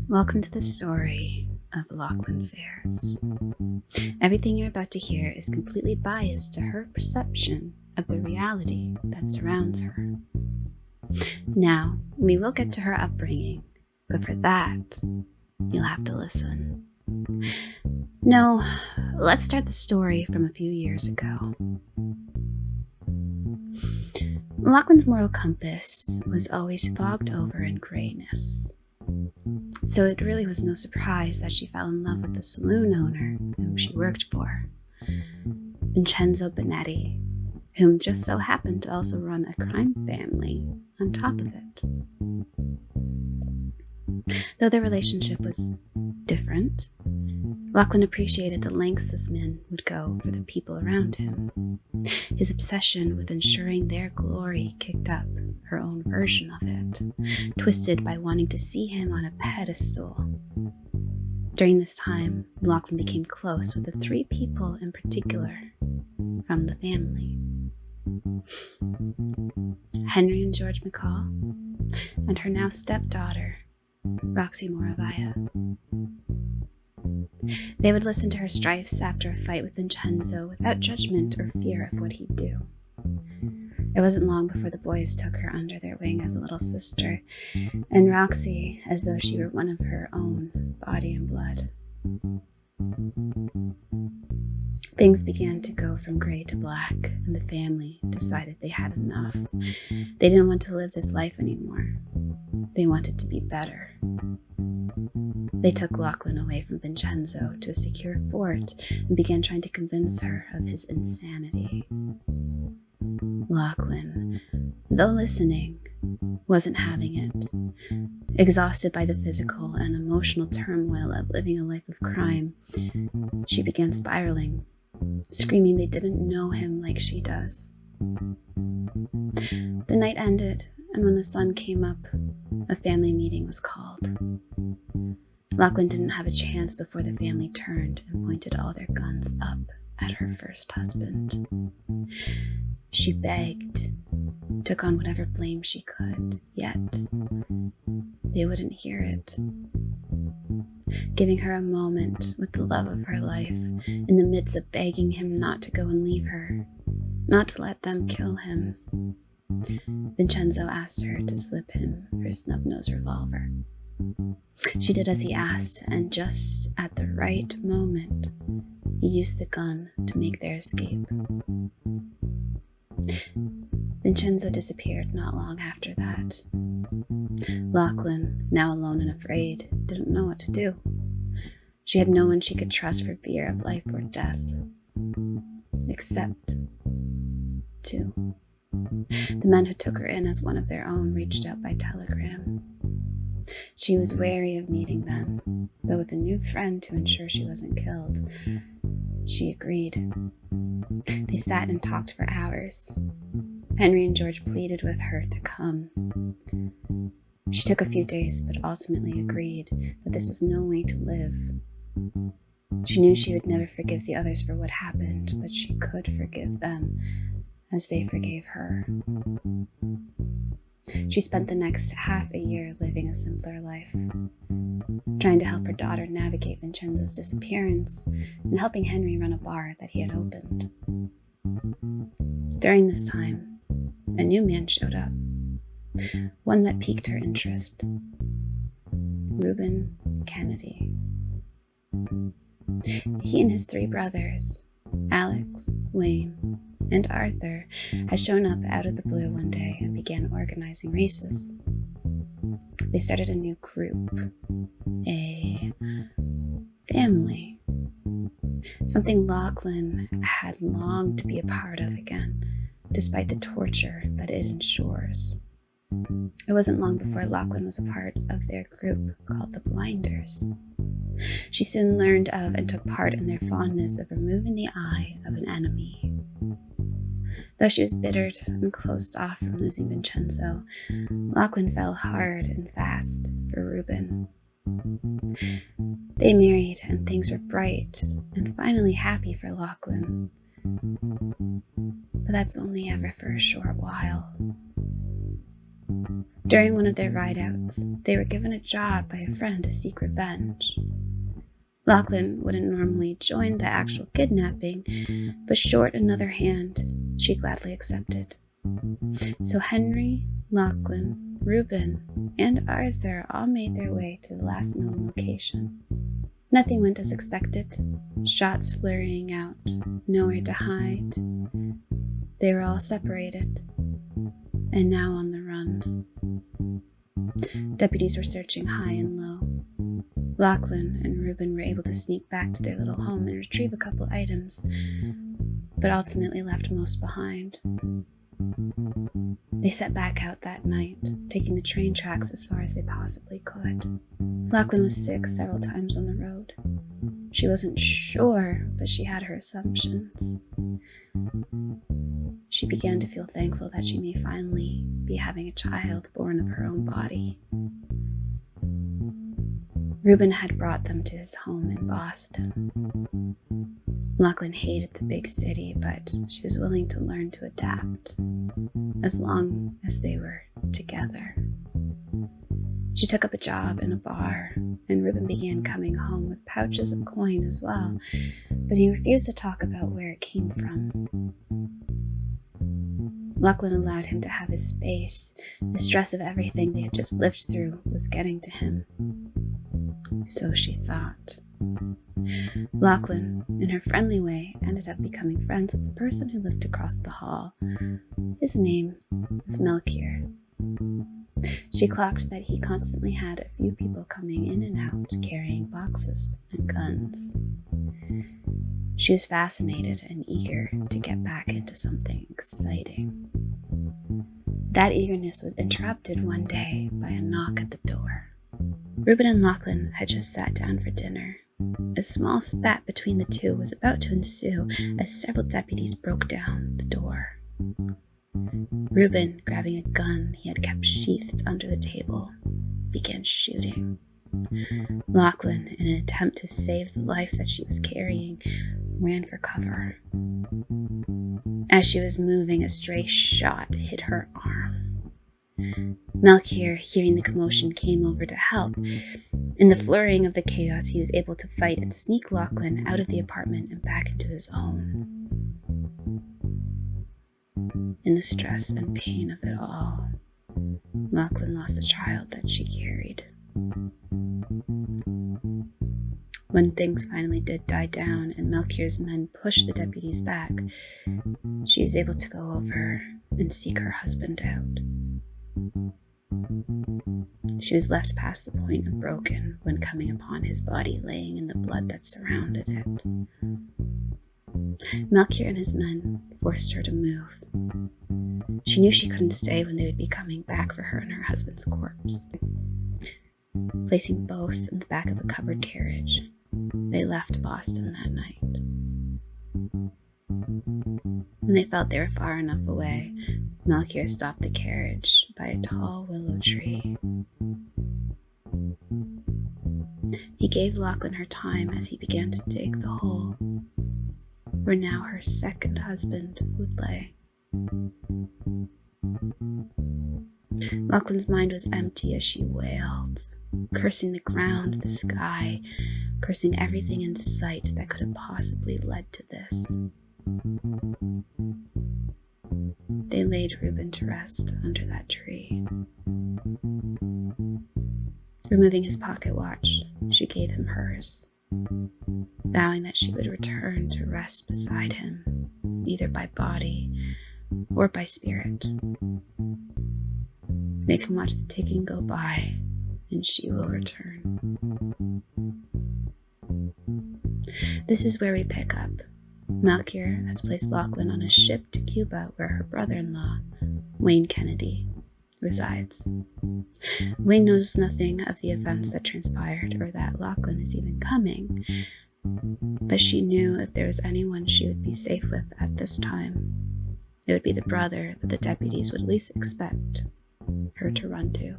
Welcome to the story of Lachlyn Fares. Everything you're about to hear is completely biased to her perception of the reality that surrounds her. Now, we will get to her upbringing, but for that, you'll have to listen. No, let's start the story from a few years ago. Lachlyn's moral compass was always fogged over in grayness. So it really was no surprise that she fell in love with the saloon owner whom she worked for, Vincenzo Bonetti, whom just so happened to also run a crime family on top of it. Though their relationship was different, Lachlyn appreciated the lengths this man would go for the people around him. His obsession with ensuring their glory kicked up her own version of it, twisted by wanting to see him on a pedestal. During this time, Lachlyn became close with the three people in particular from the family: Henry and George McCall, and her now stepdaughter, Roxy Moravia. They would listen to her strifes after a fight with Vincenzo without judgment or fear of what he'd do. It wasn't long before the boys took her under their wing as a little sister, and Roxy as though she were one of her own body and blood. Things began to go from gray to black, and the family decided they had enough. They didn't want to live this life anymore. They wanted to be better. They took Lachlyn away from Vincenzo to a secure fort and began trying to convince her of his insanity. Lachlyn, though listening, wasn't having it. Exhausted by the physical and emotional turmoil of living a life of crime, she began spiraling, screaming they didn't know him like she does. The night ended, and when the sun came up, a family meeting was called. Lachlyn didn't have a chance before the family turned and pointed all their guns up at her first husband. She begged, took on whatever blame she could, yet they wouldn't hear it. Giving her a moment with the love of her life, in the midst of begging him not to go and leave her, not to let them kill him, Vincenzo asked her to slip him her snub-nosed revolver. She did as he asked, and just at the right moment, he used the gun to make their escape. Vincenzo disappeared not long after that. Lachlyn, now alone and afraid, didn't know what to do. She had no one she could trust for fear of life or death, except two. The men who took her in as one of their own reached out by telegram. She was wary of meeting them, though with a new friend to ensure she wasn't killed, she agreed. They sat and talked for hours. Henry and George pleaded with her to come. She took a few days, but ultimately agreed that this was no way to live. She knew she would never forgive the others for what happened, but she could forgive them as they forgave her. She spent the next half a year living a simpler life, trying to help her daughter navigate Vincenzo's disappearance and helping Henry run a bar that he had opened. During this time, a new man showed up, one that piqued her interest: Reuben Kennedy. He and his three brothers, Alex, Wayne, and Arthur, had shown up out of the blue one day and began organizing races. They started a new group, a family, something Lachlyn had longed to be a part of again, despite the torture that it ensures. It wasn't long before Lachlyn was a part of their group called the Blinders. She soon learned of and took part in their fondness of removing the eye of an enemy. Though she was bittered and closed off from losing Vincenzo, Lachlyn fell hard and fast for Reuben. They married, and things were bright and finally happy for Lachlyn. But that's only ever for a short while. During one of their ride-outs, they were given a job by a friend to seek revenge. Lachlyn wouldn't normally join the actual kidnapping, but short another hand, she gladly accepted. So Henry, Lachlyn, Reuben, and Arthur all made their way to the last known location. Nothing went as expected. Shots flurrying out, nowhere to hide. They were all separated, and now on the run. Deputies were searching high and low. Lachlyn and Reuben were able to sneak back to their little home and retrieve a couple items, but ultimately left most behind. They set back out that night, taking the train tracks as far as they possibly could. Lachlyn was sick several times on the road. She wasn't sure, but she had her assumptions. She began to feel thankful that she may finally be having a child born of her own body. Reuben had brought them to his home in Boston. Lachlyn hated the big city, but she was willing to learn to adapt, as long as they were together. She took up a job in a bar, and Reuben began coming home with pouches of coin as well, but he refused to talk about where it came from. Lachlyn allowed him to have his space. The stress of everything they had just lived through was getting to him. So she thought. Lachlyn, in her friendly way, ended up becoming friends with the person who lived across the hall. His name was Melchior. She clocked that he constantly had a few people coming in and out, carrying boxes and guns. She was fascinated and eager to get back into something exciting. That eagerness was interrupted one day by a knock at the door. Reuben and Lachlyn had just sat down for dinner. A small spat between the two was about to ensue as several deputies broke down the door. Reuben, grabbing a gun he had kept sheathed under the table, began shooting. Lachlyn, in an attempt to save the life that she was carrying, ran for cover. As she was moving, a stray shot hit her arm. Melchior, hearing the commotion, came over to help. In the flurrying of the chaos, he was able to fight and sneak Lachlyn out of the apartment and back into his own. In the stress and pain of it all, Lachlyn lost the child that she carried. When things finally did die down and Melchior's men pushed the deputies back, she was able to go over and seek her husband out. She was left past the point of broken when coming upon his body laying in the blood that surrounded it. Melchior and his men forced her to move. She knew she couldn't stay when they would be coming back for her and her husband's corpse. Placing both in the back of a covered carriage, they left Boston that night. When they felt they were far enough away, Melchior stopped the carriage by a tall willow tree. He gave Lachlyn her time as he began to dig the hole where now her second husband would lay. Lachlyn's mind was empty as she wailed, cursing the ground, the sky, cursing everything in sight that could have possibly led to this. They laid Reuben to rest under that tree. Removing his pocket watch, she gave him hers, vowing that she would return to rest beside him, either by body or by spirit. They can watch the ticking go by, and she will return. This is where we pick up. Melchior has placed Lachlyn on a ship to Cuba, where her brother-in-law, Wayne Kennedy, resides. Wayne knows nothing of the events that transpired or that Lachlyn is even coming, but she knew if there was anyone she would be safe with at this time, it would be the brother that the deputies would least expect her to run to.